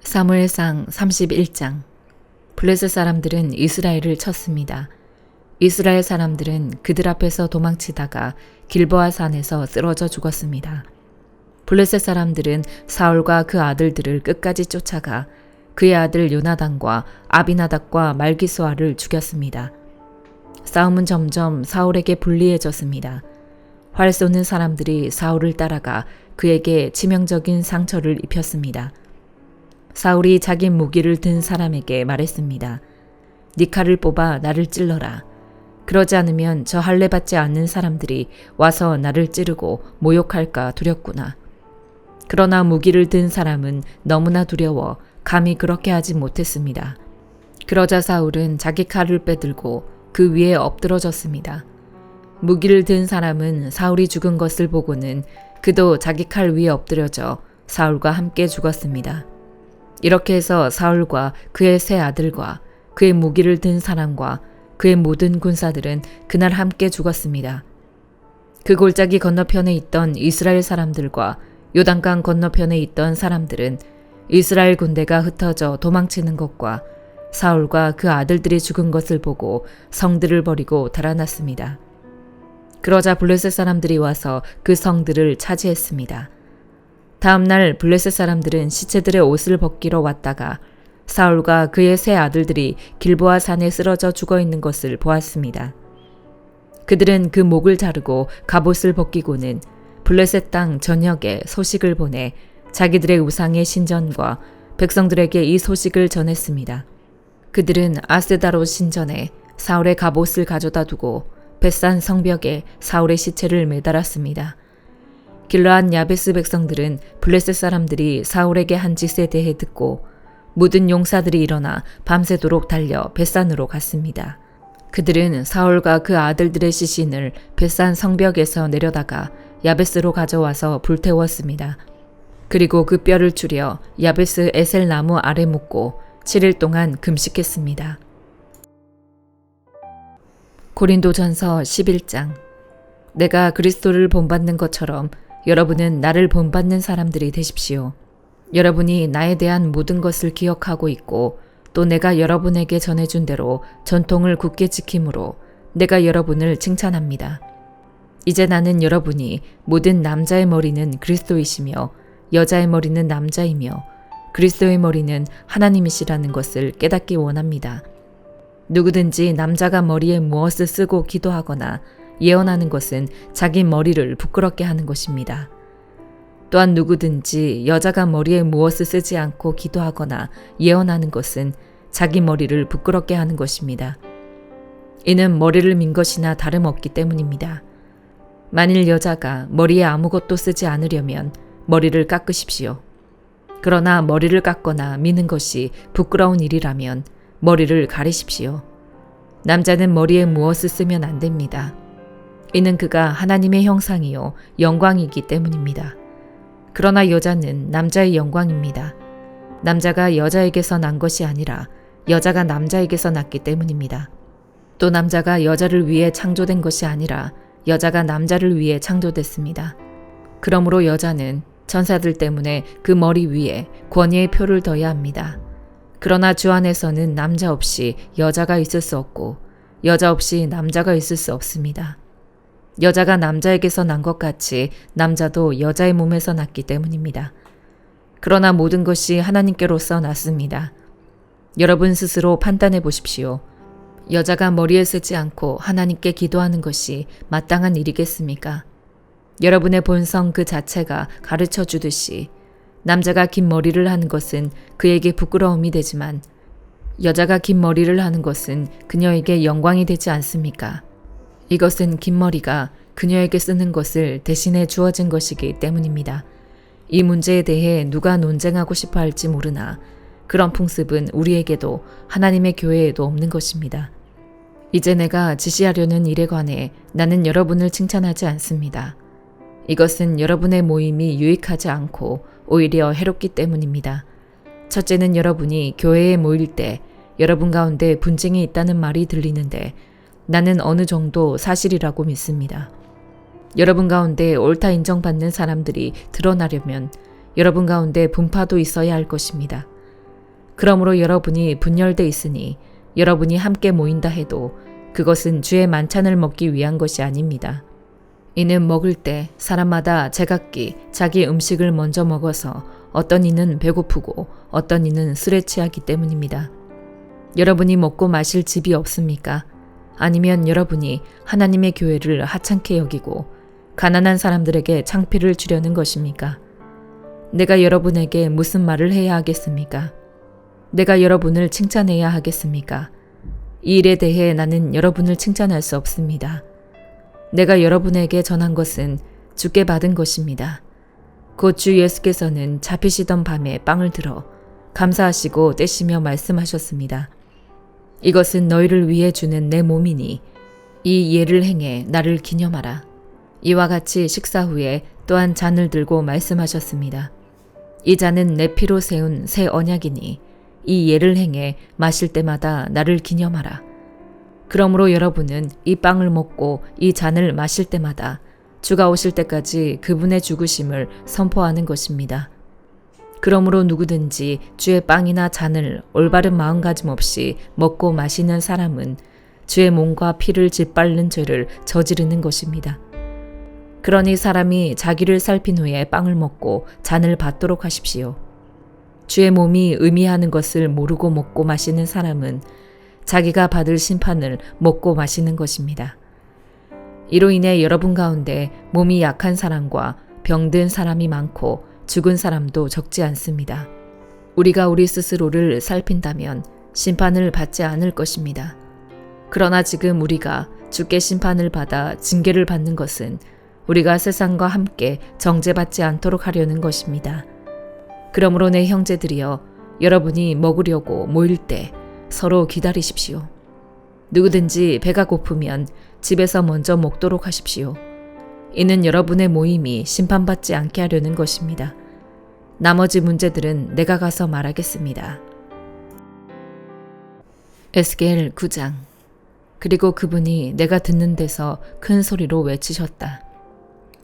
사무엘상 31장. 블레셋 사람들은 이스라엘을 쳤습니다. 이스라엘 사람들은 그들 앞에서 도망치다가 길보아 산에서 쓰러져 죽었습니다. 블레셋 사람들은 사울과 그 아들들을 끝까지 쫓아가 그의 아들 요나단과 아비나답과 말기수아를 죽였습니다. 싸움은 점점 사울에게 불리해졌습니다. 활 쏘는 사람들이 사울을 따라가 그에게 치명적인 상처를 입혔습니다. 사울이 자기 무기를 든 사람에게 말했습니다. 네 칼을 뽑아 나를 찔러라. 그러지 않으면 저 할례 받지 않는 사람들이 와서 나를 찌르고 모욕할까 두렵구나. 그러나 무기를 든 사람은 너무나 두려워 감히 그렇게 하지 못했습니다. 그러자 사울은 자기 칼을 빼들고 그 위에 엎드러졌습니다. 무기를 든 사람은 사울이 죽은 것을 보고는 그도 자기 칼 위에 엎드려져 사울과 함께 죽었습니다. 이렇게 해서 사울과 그의 세 아들과 그의 무기를 든 사람과 그의 모든 군사들은 그날 함께 죽었습니다. 그 골짜기 건너편에 있던 이스라엘 사람들과 요단강 건너편에 있던 사람들은 이스라엘 군대가 흩어져 도망치는 것과 사울과 그 아들들이 죽은 것을 보고 성들을 버리고 달아났습니다. 그러자 블레셋 사람들이 와서 그 성들을 차지했습니다. 다음 날 블레셋 사람들은 시체들의 옷을 벗기러 왔다가 사울과 그의 세 아들들이 길보아 산에 쓰러져 죽어 있는 것을 보았습니다. 그들은 그 목을 자르고 갑옷을 벗기고는 블레셋 땅 전역에 소식을 보내 자기들의 우상의 신전과 백성들에게 이 소식을 전했습니다. 그들은 아스다롯 신전에 사울의 갑옷을 가져다 두고 벳산 성벽에 사울의 시체를 매달았습니다. 길르앗 야베스 백성들은 블레셋 사람들이 사울에게 한 짓에 대해 듣고 모든 용사들이 일어나 밤새도록 달려 벳산으로 갔습니다. 그들은 사울과 그 아들들의 시신을 벳산 성벽에서 내려다가 야베스로 가져와서 불태웠습니다. 그리고 그 뼈를 추려 야베스 에셀 나무 아래 묻고 7일 동안 금식했습니다. 고린도전서 11장. 내가 그리스도를 본받는 것처럼 여러분은 나를 본받는 사람들이 되십시오. 여러분이 나에 대한 모든 것을 기억하고 있고 또 내가 여러분에게 전해준 대로 전통을 굳게 지킴으로 내가 여러분을 칭찬합니다. 이제 나는 여러분이 모든 남자의 머리는 그리스도이시며 여자의 머리는 남자이며 그리스도의 머리는 하나님이시라는 것을 깨닫기 원합니다. 누구든지 남자가 머리에 무엇을 쓰고 기도하거나 예언하는 것은 자기 머리를 부끄럽게 하는 것입니다. 또한 누구든지 여자가 머리에 무엇을 쓰지 않고 기도하거나 예언하는 것은 자기 머리를 부끄럽게 하는 것입니다. 이는 머리를 민 것이나 다름없기 때문입니다. 만일 여자가 머리에 아무것도 쓰지 않으려면 머리를 깎으십시오. 그러나 머리를 깎거나 미는 것이 부끄러운 일이라면 머리를 가리십시오. 남자는 머리에 무엇을 쓰면 안 됩니다. 이는 그가 하나님의 형상이요 영광이기 때문입니다. 그러나 여자는 남자의 영광입니다. 남자가 여자에게서 난 것이 아니라 여자가 남자에게서 났기 때문입니다. 또 남자가 여자를 위해 창조된 것이 아니라 여자가 남자를 위해 창조됐습니다. 그러므로 여자는 천사들 때문에 그 머리 위에 권위의 표를 둬야 합니다. 그러나 주 안에서는 남자 없이 여자가 있을 수 없고 여자 없이 남자가 있을 수 없습니다. 여자가 남자에게서 난 것 같이 남자도 여자의 몸에서 났기 때문입니다. 그러나 모든 것이 하나님께로서 났습니다. 여러분 스스로 판단해 보십시오. 여자가 머리에 쓰지 않고 하나님께 기도하는 것이 마땅한 일이겠습니까? 여러분의 본성 그 자체가 가르쳐 주듯이 남자가 긴 머리를 하는 것은 그에게 부끄러움이 되지만 여자가 긴 머리를 하는 것은 그녀에게 영광이 되지 않습니까? 이것은 긴 머리가 그녀에게 쓰는 것을 대신해 주어진 것이기 때문입니다. 이 문제에 대해 누가 논쟁하고 싶어 할지 모르나 그런 풍습은 우리에게도 하나님의 교회에도 없는 것입니다. 이제 내가 지시하려는 일에 관해 나는 여러분을 칭찬하지 않습니다. 이것은 여러분의 모임이 유익하지 않고 오히려 해롭기 때문입니다. 첫째는 여러분이 교회에 모일 때 여러분 가운데 분쟁이 있다는 말이 들리는데 나는 어느 정도 사실이라고 믿습니다. 여러분 가운데 옳다 인정받는 사람들이 드러나려면 여러분 가운데 분파도 있어야 할 것입니다. 그러므로 여러분이 분열돼 있으니 여러분이 함께 모인다 해도 그것은 주의 만찬을 먹기 위한 것이 아닙니다. 이는 먹을 때 사람마다 제각기 자기 음식을 먼저 먹어서 어떤 이는 배고프고 어떤 이는 술에 취하기 때문입니다. 여러분이 먹고 마실 집이 없습니까? 아니면 여러분이 하나님의 교회를 하찮게 여기고 가난한 사람들에게 창피를 주려는 것입니까? 내가 여러분에게 무슨 말을 해야 하겠습니까? 내가 여러분을 칭찬해야 하겠습니까? 이 일에 대해 나는 여러분을 칭찬할 수 없습니다. 내가 여러분에게 전한 것은 주께 받은 것입니다. 곧 주 예수께서는 잡히시던 밤에 빵을 들어 감사하시고 떼시며 말씀하셨습니다. 이것은 너희를 위해 주는 내 몸이니 이 예를 행해 나를 기념하라. 이와 같이 식사 후에 또한 잔을 들고 말씀하셨습니다. 이 잔은 내 피로 세운 새 언약이니 이 예를 행해 마실 때마다 나를 기념하라. 그러므로 여러분은 이 빵을 먹고 이 잔을 마실 때마다 주가 오실 때까지 그분의 죽으심을 선포하는 것입니다. 그러므로 누구든지 주의 빵이나 잔을 올바른 마음가짐 없이 먹고 마시는 사람은 주의 몸과 피를 짓밟는 죄를 저지르는 것입니다. 그러니 사람이 자기를 살핀 후에 빵을 먹고 잔을 받도록 하십시오. 주의 몸이 의미하는 것을 모르고 먹고 마시는 사람은 자기가 받을 심판을 먹고 마시는 것입니다. 이로 인해 여러분 가운데 몸이 약한 사람과 병든 사람이 많고 죽은 사람도 적지 않습니다. 우리가 우리 스스로를 살핀다면 심판을 받지 않을 것입니다. 그러나 지금 우리가 주께 심판을 받아 징계를 받는 것은 우리가 세상과 함께 정죄받지 않도록 하려는 것입니다. 그러므로 내 형제들이여, 여러분이 먹으려고 모일 때 서로 기다리십시오. 누구든지 배가 고프면 집에서 먼저 먹도록 하십시오. 이는 여러분의 모임이 심판받지 않게 하려는 것입니다. 나머지 문제들은 내가 가서 말하겠습니다. 에스겔 9장. 그리고 그분이 내가 듣는 데서 큰 소리로 외치셨다.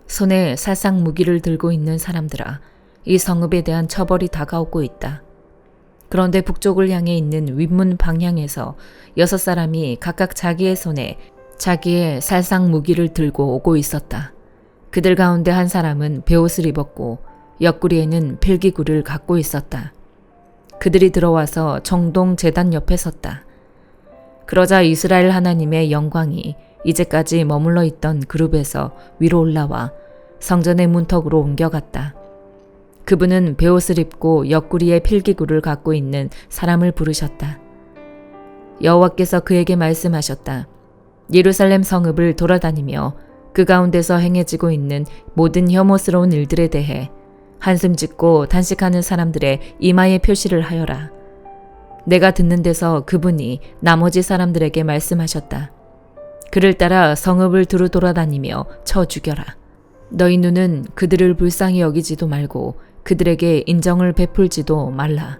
손에 살상 무기를 들고 있는 사람들아, 이 성읍에 대한 처벌이 다가오고 있다. 그런데 북쪽을 향해 있는 윗문 방향에서 6사람이 각각 자기의 손에 자기의 살상 무기를 들고 오고 있었다. 그들 가운데 한 사람은 베옷을 입었고 옆구리에는 필기구를 갖고 있었다. 그들이 들어와서 정동 제단 옆에 섰다. 그러자 이스라엘 하나님의 영광이 이제까지 머물러 있던 그룹에서 위로 올라와 성전의 문턱으로 옮겨갔다. 그분은 베옷을 입고 옆구리에 필기구를 갖고 있는 사람을 부르셨다. 여호와께서 그에게 말씀하셨다. 예루살렘 성읍을 돌아다니며 그 가운데서 행해지고 있는 모든 혐오스러운 일들에 대해 한숨 짓고 단식하는 사람들의 이마에 표시를 하여라. 내가 듣는 데서 그분이 나머지 사람들에게 말씀하셨다. 그를 따라 성읍을 두루 돌아다니며 쳐 죽여라. 너희 눈은 그들을 불쌍히 여기지도 말고 그들에게 인정을 베풀지도 말라.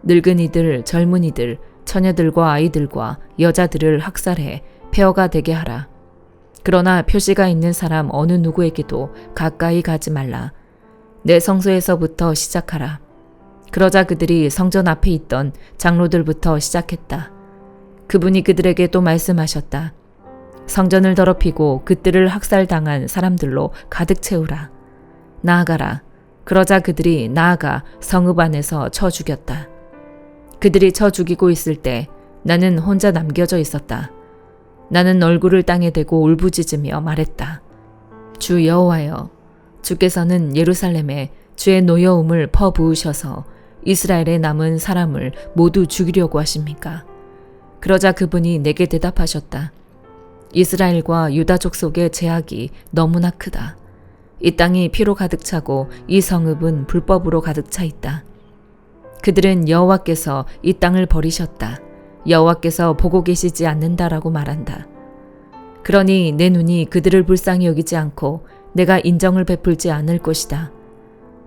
늙은이들, 젊은이들, 처녀들과 아이들과 여자들을 학살해 폐허가 되게 하라. 그러나 표시가 있는 사람 어느 누구에게도 가까이 가지 말라. 내 성소에서부터 시작하라. 그러자 그들이 성전 앞에 있던 장로들부터 시작했다. 그분이 그들에게 또 말씀하셨다. 성전을 더럽히고 그들을 학살당한 사람들로 가득 채우라. 나아가라. 그러자 그들이 나아가 성읍 안에서 쳐 죽였다. 그들이 쳐 죽이고 있을 때 나는 혼자 남겨져 있었다. 나는 얼굴을 땅에 대고 울부짖으며 말했다. 주 여호와여, 주께서는 예루살렘에 주의 노여움을 퍼부으셔서 이스라엘의 남은 사람을 모두 죽이려고 하십니까? 그러자 그분이 내게 대답하셨다. 이스라엘과 유다 족속의 죄악이 너무나 크다. 이 땅이 피로 가득 차고 이 성읍은 불법으로 가득 차 있다. 그들은 여호와께서 이 땅을 버리셨다. 여호와께서 보고 계시지 않는다라고 말한다. 그러니 내 눈이 그들을 불쌍히 여기지 않고 내가 인정을 베풀지 않을 것이다.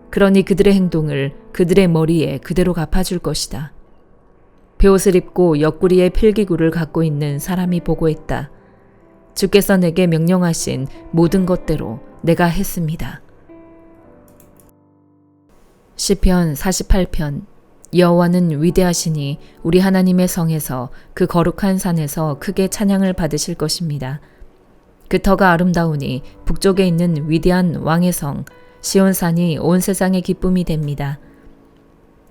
그러니 그들의 행동을 그들의 머리에 그대로 갚아줄 것이다. 베옷을 입고 옆구리에 필기구를 갖고 있는 사람이 보고했다. 주께서 내게 명령하신 모든 것대로 내가 했습니다. 시편 48편. 여호와는 위대하시니 우리 하나님의 성에서 그 거룩한 산에서 크게 찬양을 받으실 것입니다. 그 터가 아름다우니 북쪽에 있는 위대한 왕의 성 시온산이 온 세상의 기쁨이 됩니다.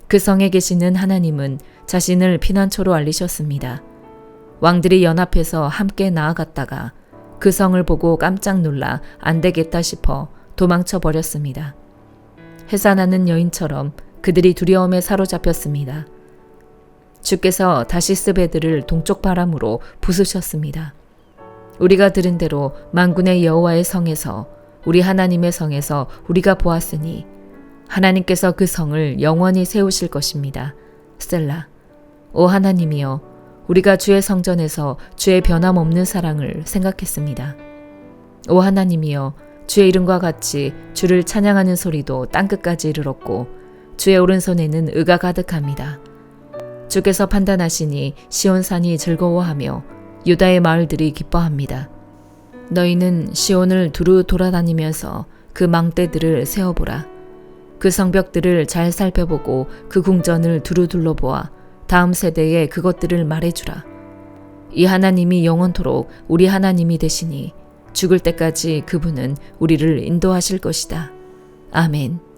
그 성에 계시는 하나님은 자신을 피난처로 알리셨습니다. 왕들이 연합해서 함께 나아갔다가 그 성을 보고 깜짝 놀라 안 되겠다 싶어 도망쳐 버렸습니다. 해산하는 여인처럼 그들이 두려움에 사로잡혔습니다. 주께서 다시스 배들을 동쪽 바람으로 부수셨습니다. 우리가 들은 대로 만군의 여호와의 성에서 우리 하나님의 성에서 우리가 보았으니 하나님께서 그 성을 영원히 세우실 것입니다. 셀라. 오 하나님이여, 우리가 주의 성전에서 주의 변함없는 사랑을 생각했습니다. 오 하나님이여, 주의 이름과 같이 주를 찬양하는 소리도 땅끝까지 이르렀고 주의 오른손에는 의가 가득합니다. 주께서 판단하시니 시온산이 즐거워하며 유다의 마을들이 기뻐합니다. 너희는 시온을 두루 돌아다니면서 그 망대들을 세어보라. 그 성벽들을 잘 살펴보고 그 궁전을 두루 둘러보아 다음 세대에 그것들을 말해주라. 이 하나님이 영원토록 우리 하나님이 되시니 죽을 때까지 그분은 우리를 인도하실 것이다. 아멘.